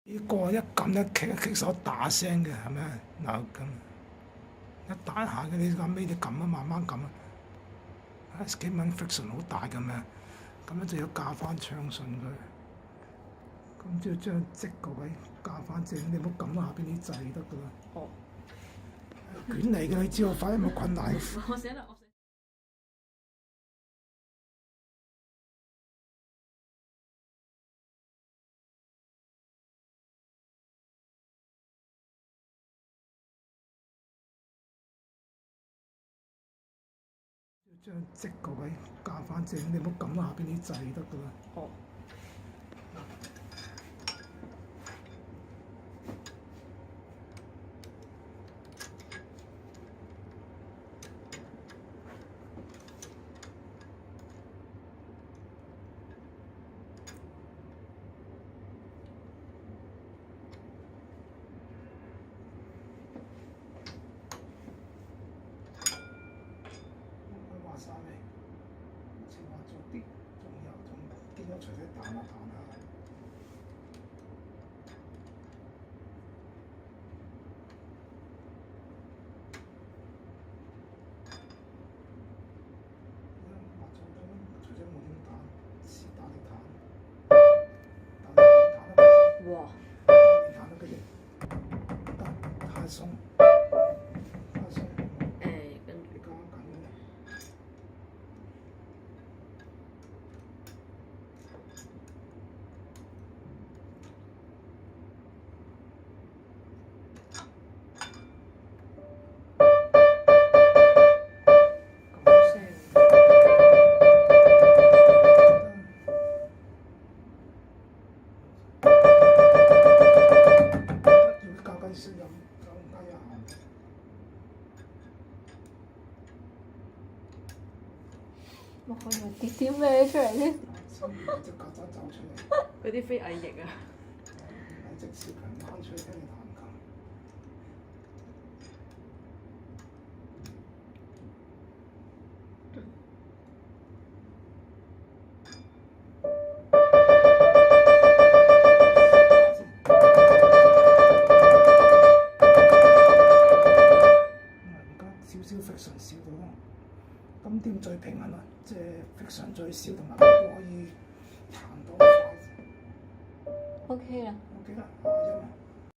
呢個一撳一棘一棘手打聲嘅係咪？嗱咁一彈下嘅，你後尾你撳啊，慢慢撳啊，幾蚊 friction 好大咁樣，咁樣就要校翻暢順佢。咁就要將積個位校翻正，你唔好撳下邊啲掣得噶啦。哦。捲嚟嘅，你知我反應冇困難。我寫啦，我寫。將積個位校翻正，你唔好撳下邊啲掣得噶啦。哦。晒未？前話做啲，仲有見到除咗彈下彈下。話做到，除咗冇點彈，是大力彈。彈得幾時？哇！彈得幾時？得太鬆。我可以跌啲咩出嚟先？隻曱甴走出嚟。嗰啲飛蟻翼啊！係隻小強掹出嚟聽你彈琴。少少 friction 少到咯，咁點最平衡啊？即係 friction 最少同埋都可以彈到快。OK 啦。OK 啦，下音。